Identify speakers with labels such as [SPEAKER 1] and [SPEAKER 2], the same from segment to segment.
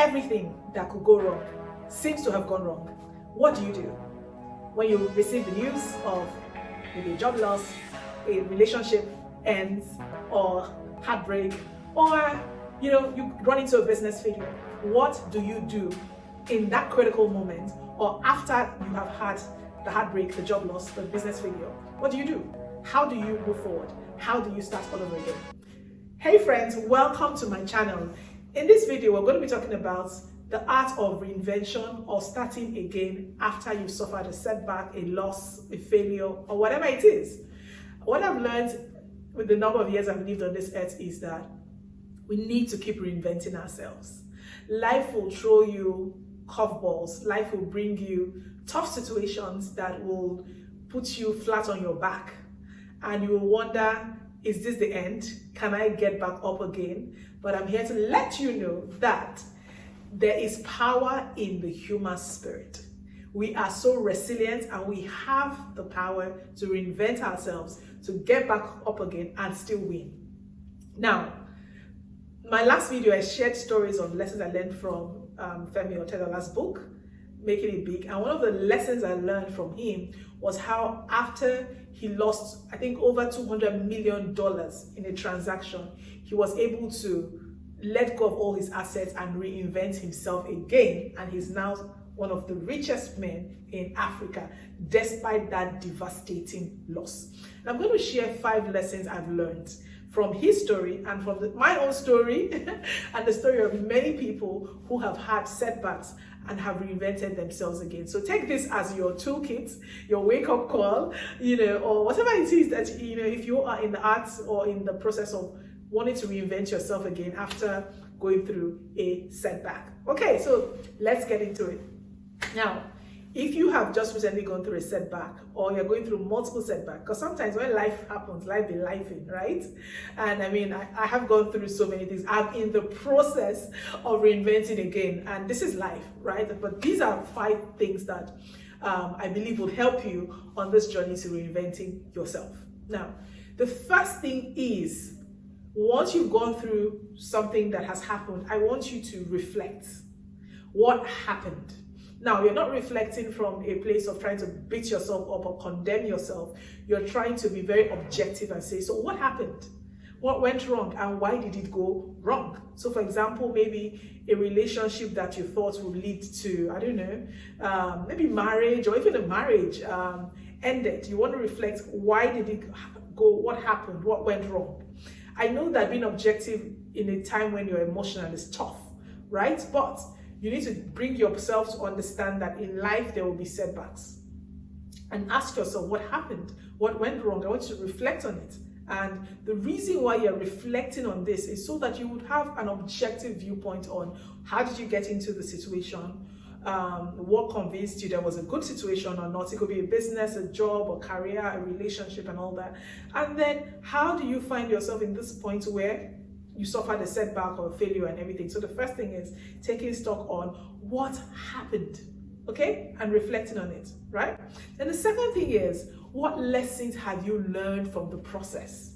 [SPEAKER 1] everything that could go wrong seems to have gone wrong. What do you do when you receive the news of maybe a job loss, a relationship ends, or heartbreak, or you run into a business failure? What do you do in that critical moment, or after you have had the heartbreak, the job loss, the business failure? What do you do? How do you move forward? How do you start all over again? Hey friends, welcome to my channel. In this video, we're going to be talking about the art of reinvention or starting again after you've suffered a setback, a loss, a failure, or whatever it is. What I've learned with the number of years I've lived on this earth is that we need to keep reinventing ourselves. Life will throw you curveballs. Life will bring you tough situations that will put you flat on your back. And you will wonder, is this the end? Can I get back up again? But I'm here to let you know that there is power in the human spirit. We are so resilient and we have the power to reinvent ourselves, to get back up again and still win. Now, my last video, I shared stories of lessons I learned from Femi Otedola's book, Making It Big. And one of the lessons I learned from him was how after he lost, I think, over $200 million in a transaction, he was able to let go of all his assets and reinvent himself again. And he's now one of the richest men in Africa, despite that devastating loss. And I'm going to share 5 lessons I've learned from his story and from my own story and the story of many people who have had setbacks and have reinvented themselves again. So take this as your toolkit, your wake-up call, or whatever it is that, if you are in the arts or in the process of wanting to reinvent yourself again after going through a setback. Okay, so let's get into it. Now, if you have just recently gone through a setback, or you're going through multiple setbacks, because sometimes when life happens, life be lifing, right? And I mean, I have gone through so many things. I'm in the process of reinventing again, and this is life, right? But these are 5 things that I believe will help you on this journey to reinventing yourself. Now, the first thing is, once you've gone through something that has happened, I want you to reflect. What happened? Now, you're not reflecting from a place of trying to beat yourself up or condemn yourself. You're trying to be very objective and say, so what happened? What went wrong and why did it go wrong? So for example, maybe a relationship that you thought would lead to, I don't know, maybe marriage or even a marriage ended. You want to reflect, why did it go? What happened? What went wrong? I know that being objective in a time when you're emotional is tough, right? But you need to bring yourself to understand that in life there will be setbacks. And ask yourself, what happened? What went wrong? I want you to reflect on it. And the reason why you're reflecting on this is so that you would have an objective viewpoint on how did you get into the situation, what convinced you there was a good situation or not. It could be a business, a job, a career, a relationship, and all that. And then how do you find yourself in this point where you suffered a setback or a failure and everything? So the first thing is taking stock on what happened, okay? And reflecting on it, right? Then the second thing is, what lessons have you learned from the process?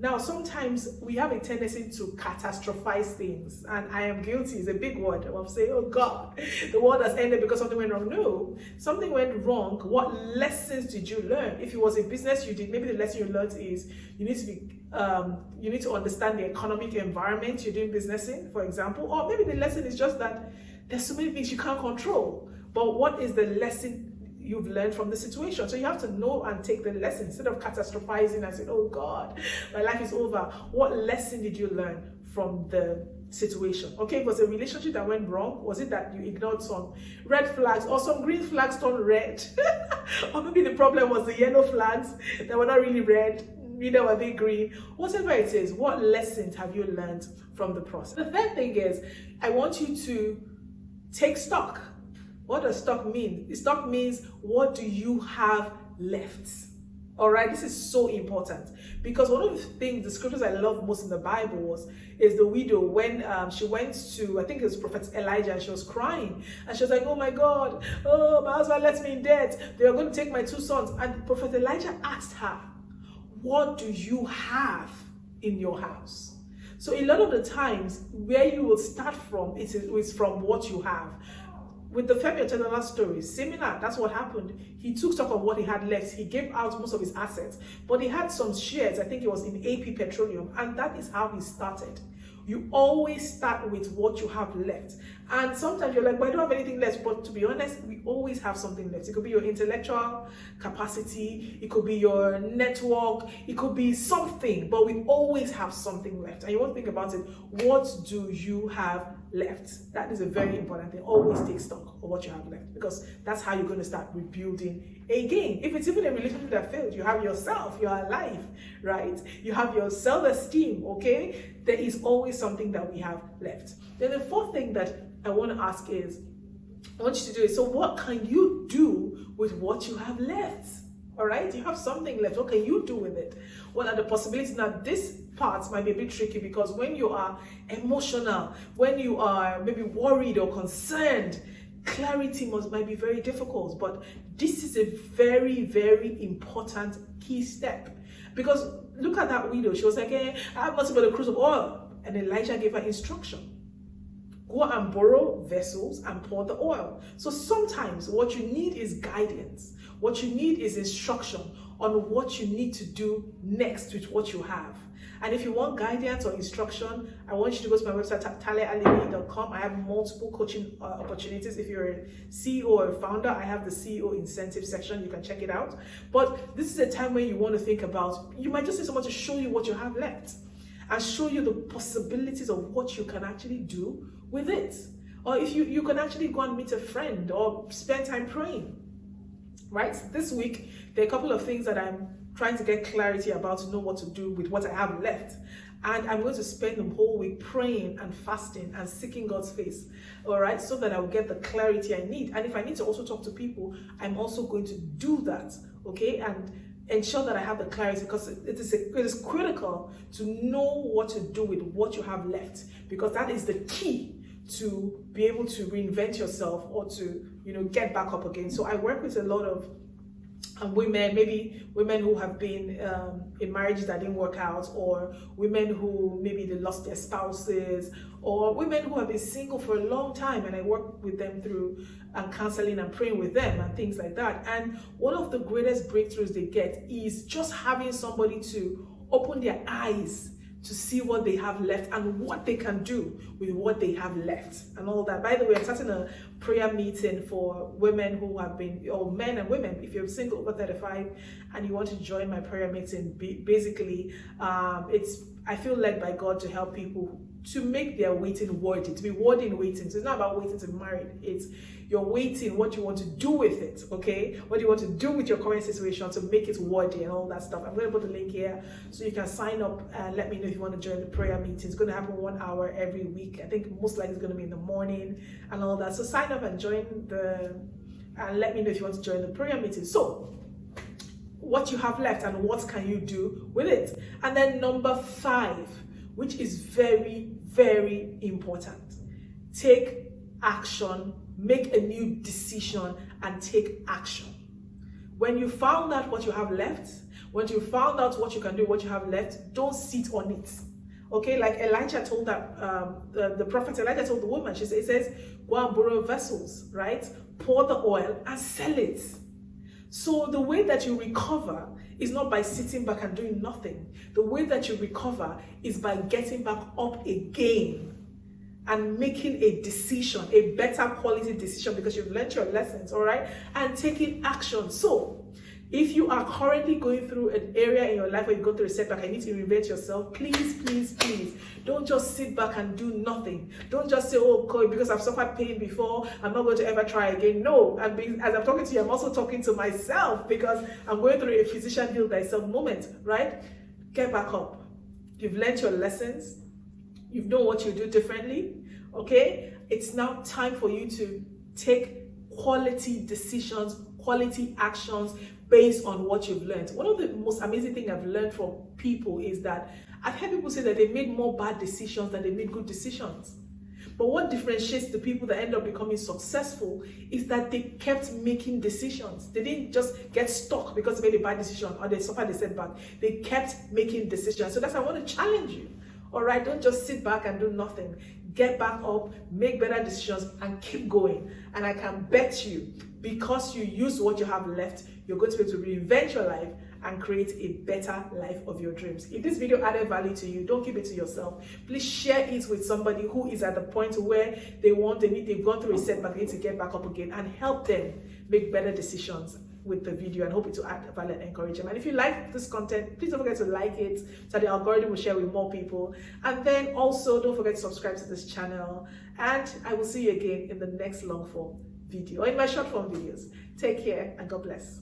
[SPEAKER 1] Now, sometimes we have a tendency to catastrophize things, and I am guilty. It's a big word. I'm saying, oh God, the world has ended because something went wrong. No, something went wrong. What lessons did you learn? If it was a business you did, maybe the lesson you learned is you need to understand the economic environment you're doing business in, for example. Or maybe the lesson is just that there's so many things you can't control. But what is the lesson you've learned from the situation? So you have to know and take the lesson instead of catastrophizing and saying, oh God, my life is over. What lesson did you learn from the situation? Okay, it was a relationship that went wrong. Was it that you ignored some red flags or some green flags turned red? Or maybe the problem was the yellow flags that were not really red, neither were they green. Whatever it is, what lessons have you learned from the process? The third thing is, I want you to take stock. What does stock mean? Stock means, what do you have left? All right, this is so important because one of the things, the scriptures I love most in the Bible is the widow when she went to, I think it was Prophet Elijah, and she was crying and she was like, oh my God, oh, my husband left me in debt. They are going to take my 2 sons. And Prophet Elijah asked her, what do you have in your house? So a lot of the times where you will start from is from what you have. With the Femi Otedola story, similar, that's what happened. He took stock of what he had left. He gave out most of his assets, but he had some shares, I think it was in AP Petroleum, and that is how he started. You always start with what you have left. And sometimes you're like, but I don't have anything left. But to be honest, we always have something left. It could be your intellectual capacity, it could be your network, it could be something, but we always have something left. And you want to think about it, what do you have left? That is a very important thing. Always take stock of what you have left, because that's how you're going to start rebuilding again. If it's even a relationship that failed, you have yourself, you're alive, right? You have your self-esteem, okay? There is always something that we have left. Then the fourth thing that I want to ask is, I want you to do it. So what can you do with what you have left? All right, you have something left. What can you do with it? What are the possibilities? Now, this part might be a bit tricky, because when you are emotional, when you are maybe worried or concerned, clarity might be very difficult. But this is a very, very important key step. Because look at that widow. She was like, hey, I have nothing but a cruse of oil. And Elijah gave her instruction. Go and borrow vessels and pour the oil. So sometimes what you need is guidance. What you need is instruction on what you need to do next with what you have. And if you want guidance or instruction, I want you to go to my website, alimi.com. I have multiple coaching opportunities. If you're a CEO or a founder, I have the CEO incentive section. You can check it out. But this is a time when you want to think about, you might just need someone to show you what you have left and show you the possibilities of what you can actually do with it. Or if you can actually go and meet a friend or spend time praying, right? This week, there are a couple of things that I'm trying to get clarity about, to know what to do with what I have left. And I'm going to spend the whole week praying and fasting and seeking God's face, all right, so that I'll get the clarity I need. And if I need to also talk to people, I'm also going to do that, okay? And ensure that I have the clarity, because it is critical to know what to do with what you have left, because that is the key to be able to reinvent yourself or to, get back up again. So I work with a lot of women, maybe women who have been in marriages that didn't work out, or women who maybe they lost their spouses, or women who have been single for a long time, and I work with them through counseling and praying with them and things like that. And one of the greatest breakthroughs they get is just having somebody to open their eyes to see what they have left and what they can do with what they have left and all that. By the way, I'm starting a prayer meeting for women who have been, or men and women, if you're single over 35 and you want to join my prayer meeting. Basically, I feel led by God to help people to make their waiting worthy, to be worthy in waiting. So it's not about waiting to be married. It's you're waiting, what you want to do with it, okay? What you want to do with your current situation to make it worthy and all that stuff. I'm going to put the link here so you can sign up and let me know if you want to join the prayer meeting. It's going to happen 1 hour every week. I think most likely it's going to be in the morning and all that. So sign up and join and let me know if you want to join the prayer meeting. So what you have left and what can you do with it? And then number 5, which is very, very important. Take action, make a new decision and take action. When you found out what you have left, when you found out what you can do, what you have left, don't sit on it. Okay, like Elijah told the prophet Elijah told the woman, it says, go and borrow vessels, right? Pour the oil and sell it. So the way that you recover is not by sitting back and doing nothing. The way that you recover is by getting back up again and making a decision, a better quality decision, because you've learned your lessons, all right? And taking action. So if you are currently going through an area in your life where you go through a setback, I need to reinvent yourself, please, please, please, don't just sit back and do nothing. Don't just say, oh, because I've suffered pain before, I'm not going to ever try again. No, as I'm talking to you, I'm also talking to myself, because I'm going through a physician heal thyself moment, right? Get back up. You've learned your lessons. You've known what you do differently, okay? It's now time for you to take quality decisions, quality actions based on what you've learned. One of the most amazing things I've learned from people is that I've heard people say that they made more bad decisions than they made good decisions. But what differentiates the people that end up becoming successful is that they kept making decisions. They didn't just get stuck because they made a bad decision or they suffered a setback. They kept making decisions. So that's why I want to challenge you. All right, don't just sit back and do nothing. Get back up, make better decisions, and keep going. And I can bet you, because you use what you have left, you're going to be able to reinvent your life and create a better life of your dreams. If this video added value to you, don't keep it to yourself. Please share it with somebody who is at the point where they've gone through a setback, they need to get back up again, and help them make better decisions with the video, and hope it to add value and encouragement. And if you like this content, please don't forget to like it so the algorithm will share with more people. And then also don't forget to subscribe to this channel, and I will see you again in the next long form video or in my short form videos. Take care and God bless.